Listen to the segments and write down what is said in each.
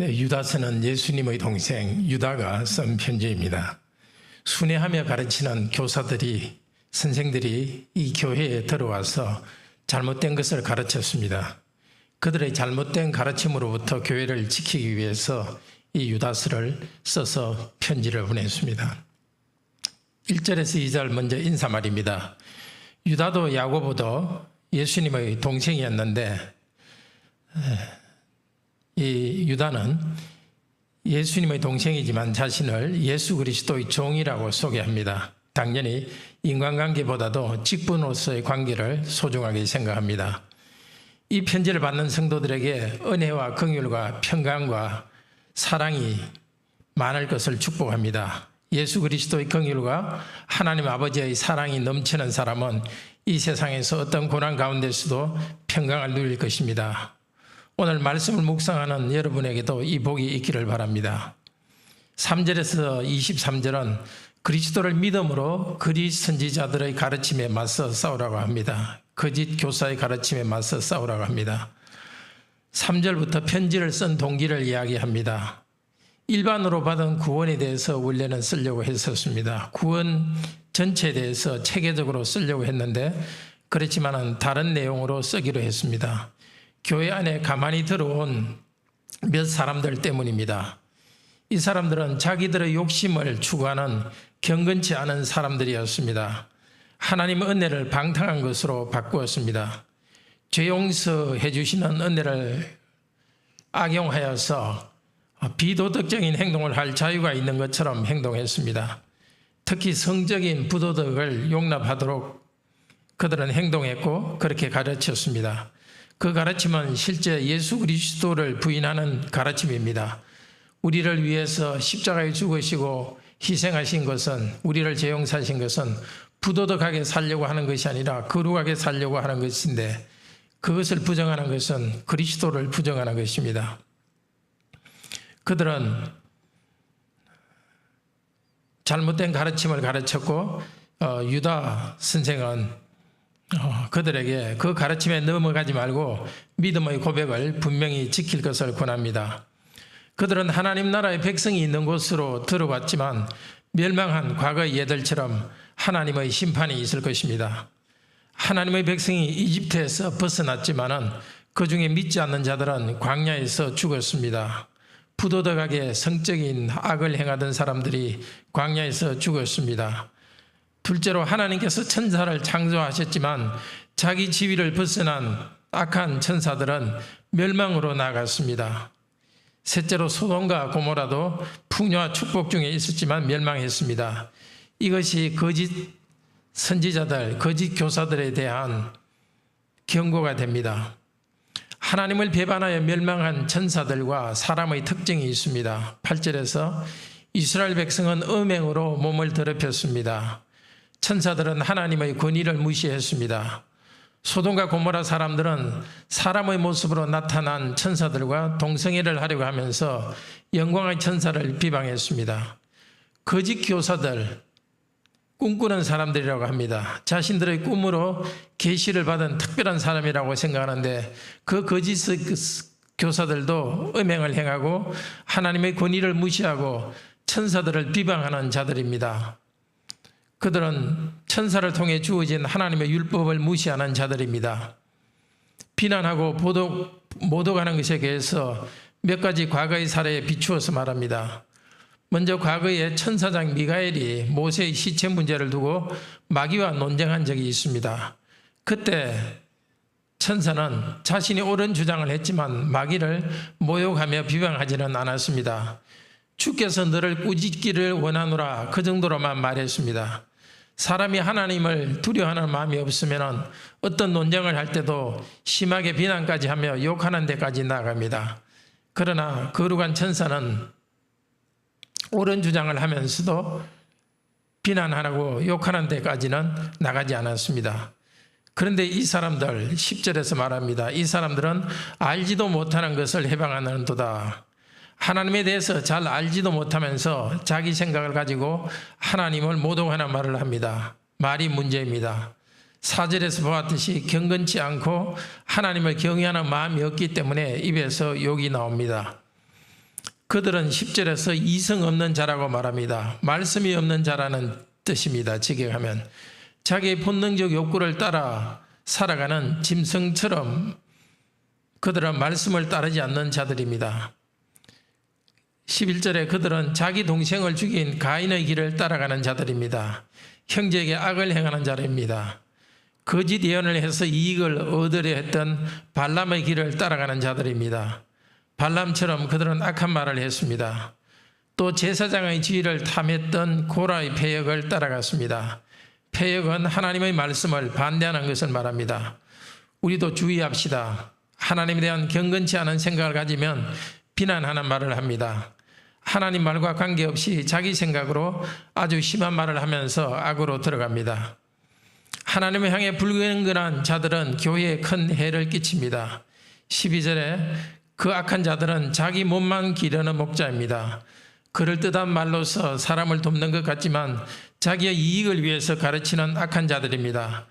네, 유다서는 예수님의 동생 유다가 쓴 편지입니다. 순회하며 가르치는 교사들이, 선생들이 이 교회에 들어와서 잘못된 것을 가르쳤습니다. 그들의 잘못된 가르침으로부터 교회를 지키기 위해서 이 유다서를 써서 편지를 보냈습니다. 1절에서 2절 먼저 인사말입니다. 유다도 야고보도 예수님의 동생이었는데 이 유다는 예수님의 동생이지만 자신을 예수 그리스도의 종이라고 소개합니다. 당연히 인간관계보다도 직분으로서의 관계를 소중하게 생각합니다. 이 편지를 받는 성도들에게 은혜와 긍휼과 평강과 사랑이 많을 것을 축복합니다. 예수 그리스도의 긍휼과 하나님 아버지의 사랑이 넘치는 사람은 이 세상에서 어떤 고난 가운데서도 평강을 누릴 것입니다. 오늘 말씀을 묵상하는 여러분에게도 이 복이 있기를 바랍니다. 3절에서 23절은 그리스도를 믿음으로 거짓 선지자들의 가르침에 맞서 싸우라고 합니다. 거짓 교사의 가르침에 맞서 싸우라고 합니다. 3절부터 편지를 쓴 동기를 이야기합니다. 일반으로 받은 구원에 대해서 원래는 쓰려고 했었습니다. 구원 전체에 대해서 체계적으로 쓰려고 했는데 그렇지만 다른 내용으로 쓰기로 했습니다. 교회 안에 가만히 들어온 몇 사람들 때문입니다. 이 사람들은 자기들의 욕심을 추구하는 경건치 않은 사람들이었습니다. 하나님의 은혜를 방탕한 것으로 바꾸었습니다. 죄 용서해 주시는 은혜를 악용하여서 비도덕적인 행동을 할 자유가 있는 것처럼 행동했습니다. 특히 성적인 부도덕을 용납하도록 그들은 행동했고 그렇게 가르쳤습니다. 그 가르침은 실제 예수 그리스도를 부인하는 가르침입니다. 우리를 위해서 십자가에 죽으시고 희생하신 것은, 우리를 재용사신 것은 부도덕하게 살려고 하는 것이 아니라 거룩하게 살려고 하는 것인데 그것을 부정하는 것은 그리스도를 부정하는 것입니다. 그들은 잘못된 가르침을 가르쳤고 유다 선생은 그들에게 그 가르침에 넘어가지 말고 믿음의 고백을 분명히 지킬 것을 권합니다. 그들은 하나님 나라의 백성이 있는 곳으로 들어왔지만 멸망한 과거의 예들처럼 하나님의 심판이 있을 것입니다. 하나님의 백성이 이집트에서 벗어났지만 그 중에 믿지 않는 자들은 광야에서 죽었습니다. 부도덕하게 성적인 악을 행하던 사람들이 광야에서 죽었습니다. 둘째로 하나님께서 천사를 창조하셨지만 자기 지위를 벗어난 악한 천사들은 멸망으로 나갔습니다. 셋째로 소돔과 고모라도 풍요와 축복 중에 있었지만 멸망했습니다. 이것이 거짓 선지자들, 거짓 교사들에 대한 경고가 됩니다. 하나님을 배반하여 멸망한 천사들과 사람의 특징이 있습니다. 8절에서 이스라엘 백성은 음행으로 몸을 더럽혔습니다. 천사들은 하나님의 권위를 무시했습니다. 소돔과 고모라 사람들은 사람의 모습으로 나타난 천사들과 동성애를 하려고 하면서 영광의 천사를 비방했습니다. 거짓 교사들, 꿈꾸는 사람들이라고 합니다. 자신들의 꿈으로 계시를 받은 특별한 사람이라고 생각하는데 그 거짓 교사들도 음행을 행하고 하나님의 권위를 무시하고 천사들을 비방하는 자들입니다. 그들은 천사를 통해 주어진 하나님의 율법을 무시하는 자들입니다. 비난하고 모독하는 것에 대해서 몇 가지 과거의 사례에 비추어서 말합니다. 먼저 과거에 천사장 미가엘이 모세의 시체 문제를 두고 마귀와 논쟁한 적이 있습니다. 그때 천사는 자신이 옳은 주장을 했지만 마귀를 모욕하며 비방하지는 않았습니다. 주께서 너를 꾸짖기를 원하노라, 그 정도로만 말했습니다. 사람이 하나님을 두려워하는 마음이 없으면 어떤 논쟁을 할 때도 심하게 비난까지 하며 욕하는 데까지 나아갑니다. 그러나 거룩한 천사는 옳은 주장을 하면서도 비난하고 욕하는 데까지는 나가지 않았습니다. 그런데 이 사람들, 10절에서 말합니다. 이 사람들은 알지도 못하는 것을 해방하는도다. 하나님에 대해서 잘 알지도 못하면서 자기 생각을 가지고 하나님을 모독하는 말을 합니다. 말이 문제입니다. 4절에서 보았듯이 경건치 않고 하나님을 경외하는 마음이 없기 때문에 입에서 욕이 나옵니다. 그들은 10절에서 이성 없는 자라고 말합니다. 말씀이 없는 자라는 뜻입니다. 직역하면 자기의 본능적 욕구를 따라 살아가는 짐승처럼 그들은 말씀을 따르지 않는 자들입니다. 11절에 그들은 자기 동생을 죽인 가인의 길을 따라가는 자들입니다. 형제에게 악을 행하는 자들입니다. 거짓 예언을 해서 이익을 얻으려 했던 발람의 길을 따라가는 자들입니다. 발람처럼 그들은 악한 말을 했습니다. 또 제사장의 지위를 탐했던 고라의 패역을 따라갔습니다. 패역은 하나님의 말씀을 반대하는 것을 말합니다. 우리도 주의합시다. 하나님에 대한 경건치 않은 생각을 가지면 비난하는 말을 합니다. 하나님 말과 관계없이 자기 생각으로 아주 심한 말을 하면서 악으로 들어갑니다. 하나님을 향해 불경건한 자들은 교회에 큰 해를 끼칩니다. 12절에 그 악한 자들은 자기 몸만 기르는 목자입니다. 그럴듯한 말로서 사람을 돕는 것 같지만 자기의 이익을 위해서 가르치는 악한 자들입니다.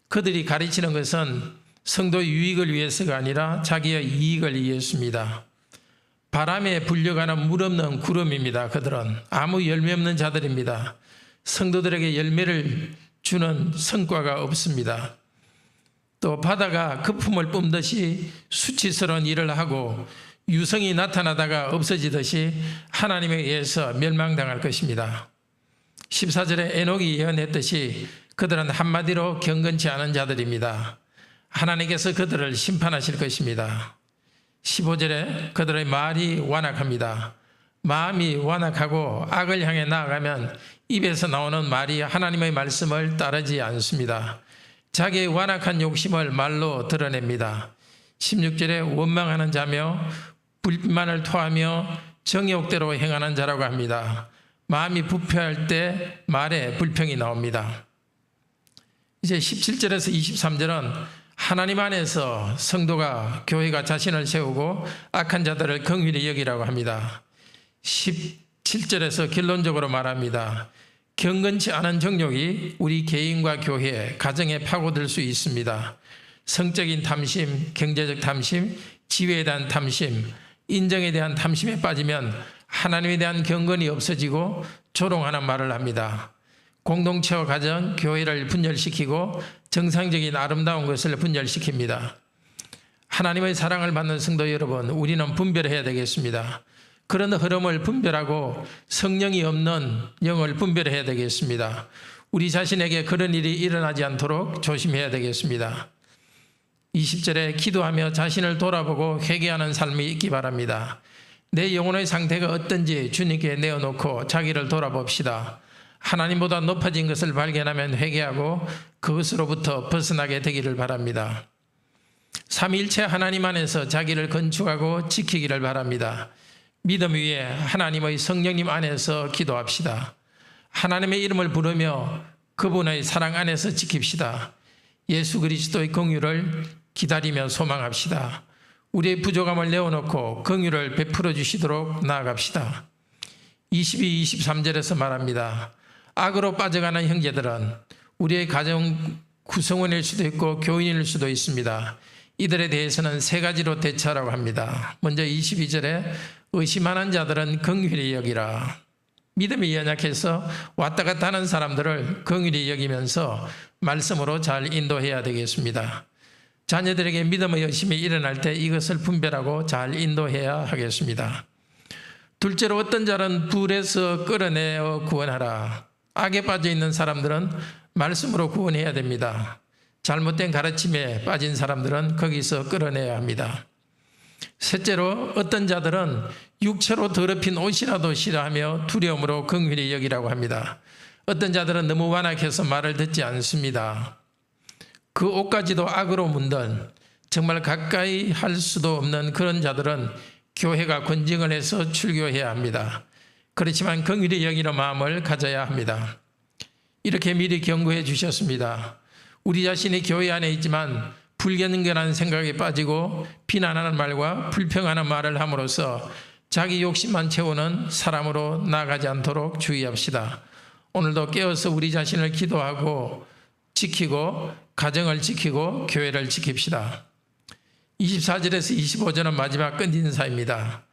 그들이 가르치는 것은 성도 유익을 위해서가 아니라 자기의 이익을 위해서입니다. 바람에 불려가는 물 없는 구름입니다. 그들은 아무 열매 없는 자들입니다. 성도들에게 열매를 주는 성과가 없습니다. 또 바다가 거품을 뿜듯이 수치스러운 일을 하고 유성이 나타나다가 없어지듯이 하나님에 의해서 멸망당할 것입니다. 14절에 에녹이 예언했듯이 그들은 한마디로 경건치 않은 자들입니다. 하나님께서 그들을 심판하실 것입니다. 15절에 그들의 말이 완악합니다. 마음이 완악하고 악을 향해 나아가면 입에서 나오는 말이 하나님의 말씀을 따르지 않습니다. 자기의 완악한 욕심을 말로 드러냅니다. 16절에 원망하는 자며 불만을 토하며 정욕대로 행하는 자라고 합니다. 마음이 부패할 때 말에 불평이 나옵니다. 이제 17절에서 23절은 하나님 안에서 성도가 교회가 자신을 세우고 악한 자들을 긍휼히 여기라고 합니다. 17절에서 결론적으로 말합니다. 경건치 않은 정욕이 우리 개인과 교회, 가정에 파고들 수 있습니다. 성적인 탐심, 경제적 탐심, 지위에 대한 탐심, 인정에 대한 탐심에 빠지면 하나님에 대한 경건이 없어지고 조롱하는 말을 합니다. 공동체와 가정, 교회를 분열시키고 정상적인 아름다운 것을 분열시킵니다. 하나님의 사랑을 받는 성도 여러분, 우리는 분별해야 되겠습니다. 그런 흐름을 분별하고 성령이 없는 영을 분별해야 되겠습니다. 우리 자신에게 그런 일이 일어나지 않도록 조심해야 되겠습니다. 20절에 기도하며 자신을 돌아보고 회개하는 삶이 있기 바랍니다. 내 영혼의 상태가 어떤지 주님께 내어놓고 자기를 돌아봅시다. 하나님보다 높아진 것을 발견하면 회개하고 그것으로부터 벗어나게 되기를 바랍니다. 삼위일체 하나님 안에서 자기를 건축하고 지키기를 바랍니다. 믿음 위에 하나님의 성령님 안에서 기도합시다. 하나님의 이름을 부르며 그분의 사랑 안에서 지킵시다. 예수 그리스도의 긍휼을 기다리며 소망합시다. 우리의 부족함을 내어놓고 긍휼을 베풀어 주시도록 나아갑시다. 22, 23절에서 말합니다. 악으로 빠져가는 형제들은 우리의 가정 구성원일 수도 있고 교인일 수도 있습니다. 이들에 대해서는 세 가지로 대처하라고 합니다. 먼저 22절에 의심하는 자들은 긍휼히 여기라. 믿음이 연약해서 왔다 갔다 하는 사람들을 긍휼히 여기면서 말씀으로 잘 인도해야 되겠습니다. 자녀들에게 믿음의 의심이 일어날 때 이것을 분별하고 잘 인도해야 하겠습니다. 둘째로 어떤 자는 불에서 끌어내어 구원하라. 악에 빠져 있는 사람들은 말씀으로 구원해야 됩니다. 잘못된 가르침에 빠진 사람들은 거기서 끌어내야 합니다. 셋째로 어떤 자들은 육체로 더럽힌 옷이라도 싫어하며 두려움으로 긍휼히 여기라고 합니다. 어떤 자들은 너무 완악해서 말을 듣지 않습니다. 그 옷까지도 악으로 문든 정말 가까이 할 수도 없는 그런 자들은 교회가 권징을 해서 출교해야 합니다. 그렇지만 긍휼히 여기는 마음을 가져야 합니다. 이렇게 미리 경고해 주셨습니다. 우리 자신이 교회 안에 있지만 불경건한 생각에 빠지고 비난하는 말과 불평하는 말을 함으로써 자기 욕심만 채우는 사람으로 나아가지 않도록 주의합시다. 오늘도 깨어서 우리 자신을 기도하고 지키고 가정을 지키고 교회를 지킵시다. 24절에서 25절은 마지막 끝인사입니다.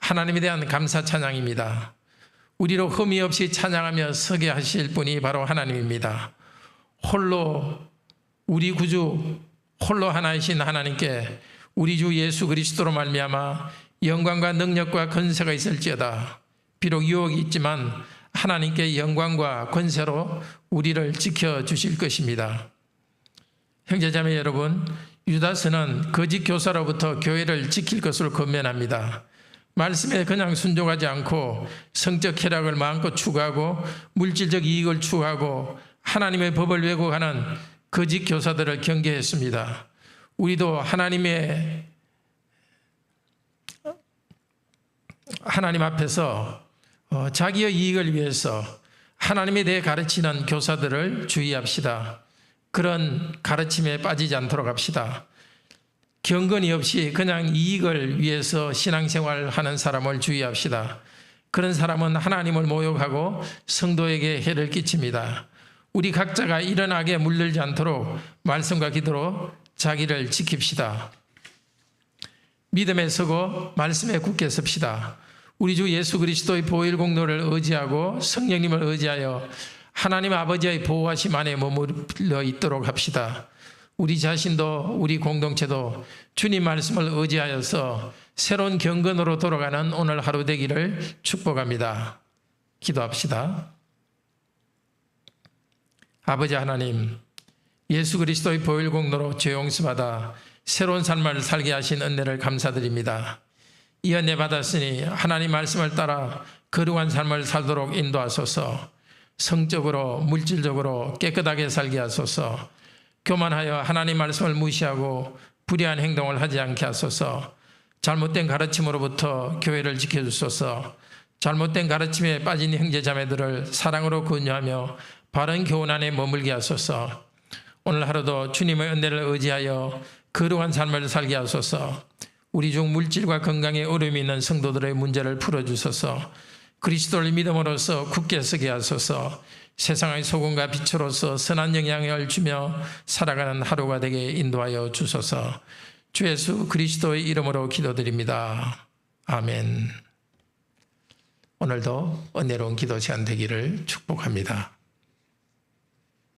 하나님에 대한 감사 찬양입니다. 우리로 흠이 없이 찬양하며 서게 하실 분이 바로 하나님입니다. 홀로 우리 구주, 홀로 하나이신 하나님께 우리 주 예수 그리스도로 말미암아 영광과 능력과 권세가 있을지어다. 비록 유혹이 있지만 하나님께 영광과 권세로 우리를 지켜주실 것입니다. 형제자매 여러분, 유다서는 거짓 교사로부터 교회를 지킬 것을 권면합니다. 말씀에 그냥 순종하지 않고 성적 쾌락을 마음껏 추구하고 물질적 이익을 추구하고 하나님의 법을 왜곡하는 거짓 교사들을 경계했습니다. 우리도 하나님 앞에서 자기의 이익을 위해서 하나님에 대해 가르치는 교사들을 주의합시다. 그런 가르침에 빠지지 않도록 합시다. 경건이 없이 그냥 이익을 위해서 신앙생활하는 사람을 주의합시다. 그런 사람은 하나님을 모욕하고 성도에게 해를 끼칩니다. 우리 각자가 이런 악에 물들지 않도록 말씀과 기도로 자기를 지킵시다. 믿음에 서고 말씀에 굳게 섭시다. 우리 주 예수 그리스도의 보혈 공로를 의지하고 성령님을 의지하여 하나님 아버지의 보호하심 안에 머물러 있도록 합시다. 우리 자신도 우리 공동체도 주님 말씀을 의지하여서 새로운 경건으로 돌아가는 오늘 하루 되기를 축복합니다. 기도합시다. 아버지 하나님, 예수 그리스도의 보혈 공로로 죄 용서받아 새로운 삶을 살게 하신 은혜를 감사드립니다. 이 은혜 받았으니 하나님 말씀을 따라 거룩한 삶을 살도록 인도하소서. 성적으로 물질적으로 깨끗하게 살게 하소서. 교만하여 하나님 말씀을 무시하고 불의한 행동을 하지 않게 하소서. 잘못된 가르침으로부터 교회를 지켜주소서. 잘못된 가르침에 빠진 형제자매들을 사랑으로 권유하며 바른 교훈 안에 머물게 하소서. 오늘 하루도 주님의 은혜를 의지하여 거룩한 삶을 살게 하소서. 우리 중 물질과 건강에 어려움이 있는 성도들의 문제를 풀어주소서. 그리스도를 믿음으로써 굳게 서게 하소서. 세상의 소금과 빛으로서 선한 영향을 주며 살아가는 하루가 되게 인도하여 주소서. 주 예수 그리스도의 이름으로 기도드립니다. 아멘. 오늘도 은혜로운 기도 시간 되기를 축복합니다.